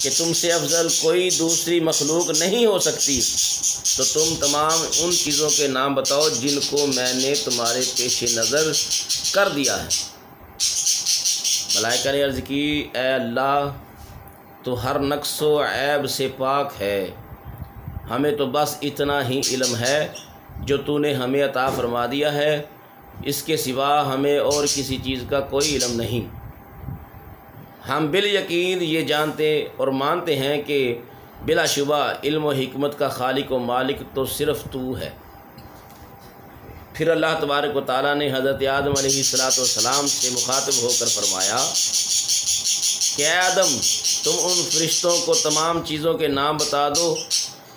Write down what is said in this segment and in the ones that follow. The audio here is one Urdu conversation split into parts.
کہ تم سے افضل کوئی دوسری مخلوق نہیں ہو سکتی، تو تم تمام ان چیزوں کے نام بتاؤ جن کو میں نے تمہارے پیش نظر کر دیا ہے۔ ملائکہ نے عرض کی، اے اللہ تو ہر نقص و عیب سے پاک ہے، ہمیں تو بس اتنا ہی علم ہے جو تو نے ہمیں عطا فرما دیا ہے، اس کے سوا ہمیں اور کسی چیز کا کوئی علم نہیں۔ ہم بالیقین یہ جانتے اور مانتے ہیں کہ بلا شبہ علم و حکمت کا خالق و مالک تو صرف تو ہے۔ پھر اللہ تبارک و تعالیٰ نے حضرت آدم علیہ السلام سے مخاطب ہو کر فرمایا کہ اے آدم تم ان فرشتوں کو تمام چیزوں کے نام بتا دو۔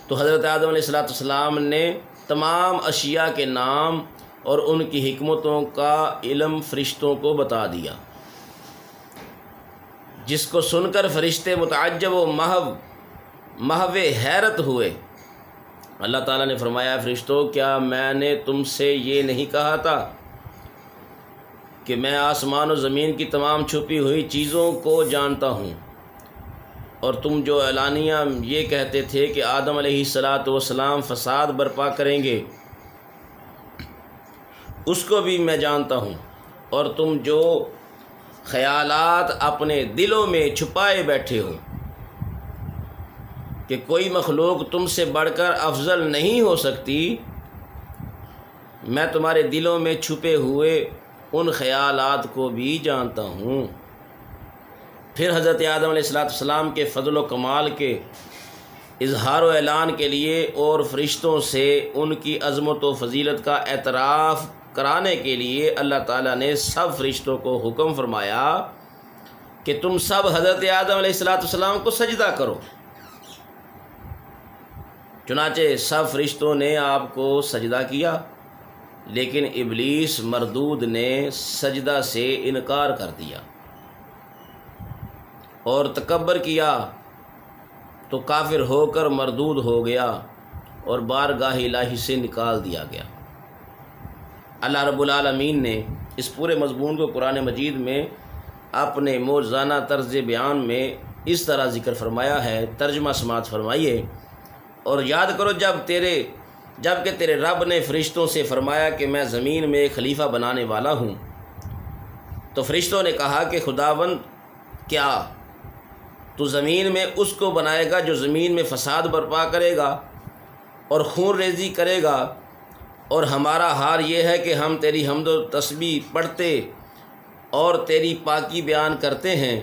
تو حضرت آدم علیہ السلام نے تمام اشیاء کے نام اور ان کی حکمتوں کا علم فرشتوں کو بتا دیا، جس کو سن کر فرشتے متعجب و محو حیرت ہوئے۔ اللہ تعالیٰ نے فرمایا، فرشتوں کیا میں نے تم سے یہ نہیں کہا تھا کہ میں آسمان و زمین کی تمام چھپی ہوئی چیزوں کو جانتا ہوں؟ اور تم جو اعلانیہ یہ کہتے تھے کہ آدم علیہ السلام فساد برپا کریں گے، اس کو بھی میں جانتا ہوں، اور تم جو خیالات اپنے دلوں میں چھپائے بیٹھے ہو کہ کوئی مخلوق تم سے بڑھ کر افضل نہیں ہو سکتی، میں تمہارے دلوں میں چھپے ہوئے ان خیالات کو بھی جانتا ہوں۔ پھر حضرت آدم علیہ السلام کے فضل و کمال کے اظہار و اعلان کے لیے اور فرشتوں سے ان کی عظمت و فضیلت کا اعتراف کرانے کے لیے اللہ تعالیٰ نے سب فرشتوں کو حکم فرمایا کہ تم سب حضرت آدم علیہ السلام کو سجدہ کرو۔ چنانچہ سب فرشتوں نے آپ کو سجدہ کیا، لیکن ابلیس مردود نے سجدہ سے انکار کر دیا اور تکبر کیا، تو کافر ہو کر مردود ہو گیا اور بارگاہ الہی سے نکال دیا گیا۔ اللہ رب العالمین نے اس پورے مضمون کو قرآن مجید میں اپنے موزانہ طرز بیان میں اس طرح ذکر فرمایا ہے۔ ترجمہ سماعت فرمائیے اور یاد کرو جب کہ تیرے رب نے فرشتوں سے فرمایا کہ میں زمین میں ایک خلیفہ بنانے والا ہوں، تو فرشتوں نے کہا کہ خداوند کیا تو زمین میں اس کو بنائے گا جو زمین میں فساد برپا کرے گا اور خون ریزی کرے گا، اور ہمارا حال یہ ہے کہ ہم تیری حمد و تسبیح پڑھتے اور تیری پاکی بیان کرتے ہیں۔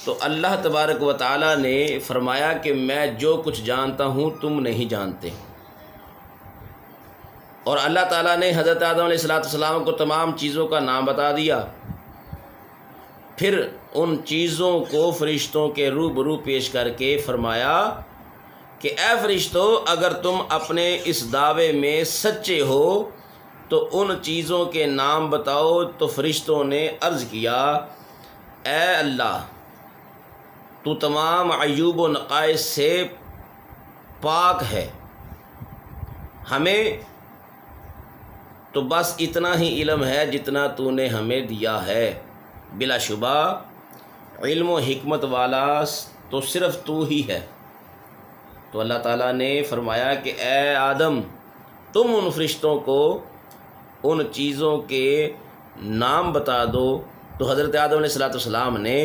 تو اللہ تبارک و تعالیٰ نے فرمایا کہ میں جو کچھ جانتا ہوں تم نہیں جانتے، اور اللہ تعالیٰ نے حضرت آدم علیہ السلام کو تمام چیزوں کا نام بتا دیا۔ پھر ان چیزوں کو فرشتوں کے روبرو پیش کر کے فرمایا کہ اے فرشتوں اگر تم اپنے اس دعوے میں سچے ہو تو ان چیزوں کے نام بتاؤ۔ تو فرشتوں نے عرض کیا، اے اللہ تو تمام عیوب و نقائص سے پاک ہے، ہمیں تو بس اتنا ہی علم ہے جتنا تو نے ہمیں دیا ہے، بلا شبہ علم و حکمت والا تو صرف تو ہی ہے۔ تو اللہ تعالیٰ نے فرمایا کہ اے آدم تم ان فرشتوں کو ان چیزوں کے نام بتا دو۔ تو حضرت آدم علیہ السلام نے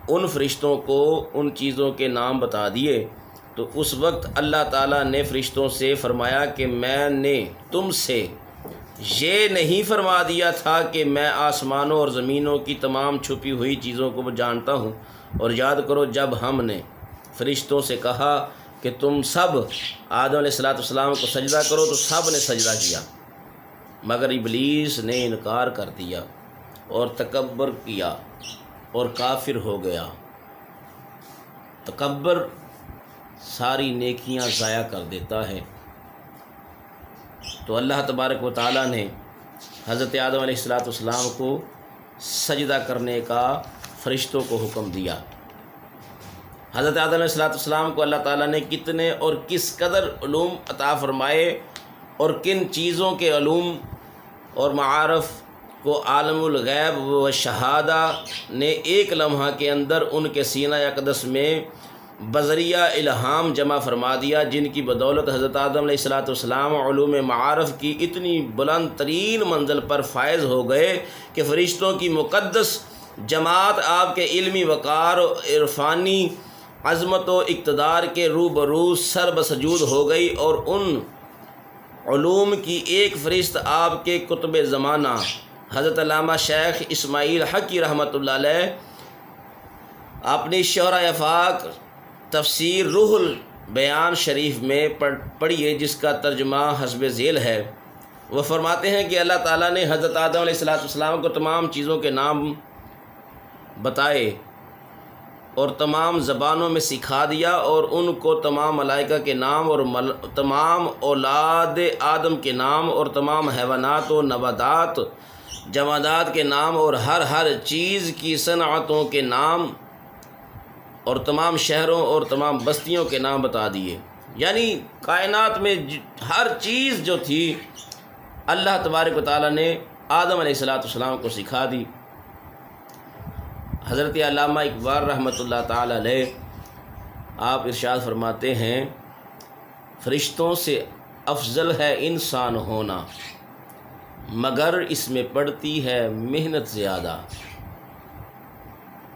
ان فرشتوں کو ان چیزوں کے نام بتا دیے۔ تو اس وقت اللہ تعالیٰ نے فرشتوں سے فرمایا کہ میں نے تم سے یہ نہیں فرما دیا تھا کہ میں آسمانوں اور زمینوں کی تمام چھپی ہوئی چیزوں کو جانتا ہوں؟ اور یاد کرو جب ہم نے فرشتوں سے کہا کہ تم سب آدم علیہ السلام کو سجدہ کرو تو سب نے سجدہ کیا، مگر ابلیس نے انکار کر دیا اور تکبر کیا اور کافر ہو گیا۔ تکبر ساری نیکیاں ضائع کر دیتا ہے۔ تو اللہ تبارک و تعالیٰ نے حضرت آدم علیہ السلام کو سجدہ کرنے کا فرشتوں کو حکم دیا۔ حضرت آدم علیہ السلام کو اللہ تعالیٰ نے کتنے اور کس قدر علوم عطا فرمائے اور کن چیزوں کے علوم اور معارف کو عالم الغیب و شہادہ نے ایک لمحہ کے اندر ان کے سینہ اقدس میں بذریعہ الہام جمع فرما دیا، جن کی بدولت حضرت آدم علیہ السلام علوم معارف کی اتنی بلند ترین منزل پر فائز ہو گئے کہ فرشتوں کی مقدس جماعت آپ کے علمی وقار و عرفانی عظمت و اقتدار کے روبرو سر بسجود ہو گئی، اور ان علوم کی ایک فہرست آپ کے کتب زمانہ حضرت علامہ شیخ اسماعیل حقی رحمۃ اللہ علیہ اپنی شہرہ افاق تفسیر روح البیان شریف میں پڑھیے، جس کا ترجمہ حسب ذیل ہے۔ وہ فرماتے ہیں کہ اللہ تعالیٰ نے حضرت آدم علیہ السلام کو تمام چیزوں کے نام بتائے اور تمام زبانوں میں سکھا دیا، اور ان کو تمام ملائکہ کے نام اور تمام اولاد آدم کے نام اور تمام حیوانات و نباتات جمادات کے نام اور ہر چیز کی صنعتوں کے نام اور تمام شہروں اور تمام بستیوں کے نام بتا دیے۔ یعنی کائنات میں ہر چیز جو تھی اللہ تبارک و تعالیٰ نے آدم علیہ السلام کو سکھا دی۔ حضرت علامہ اقبال رحمۃ اللہ تعالیٰ علیہ آپ ارشاد فرماتے ہیں، فرشتوں سے افضل ہے انسان ہونا، مگر اس میں پڑتی ہے محنت زیادہ۔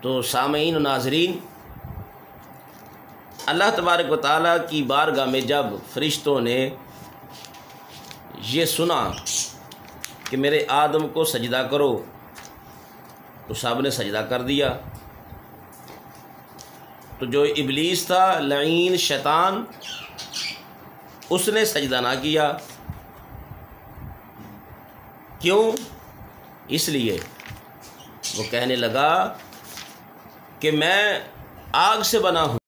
تو سامعین و ناظرین، اللہ تبارک و تعالیٰ کی بارگاہ میں جب فرشتوں نے یہ سنا کہ میرے آدم کو سجدہ کرو، تو سب نے سجدہ کر دیا۔ تو جو ابلیس تھا لعین شیطان، اس نے سجدہ نہ کیا۔ کیوں؟ اس لیے وہ کہنے لگا کہ میں آگ سے بنا ہوں۔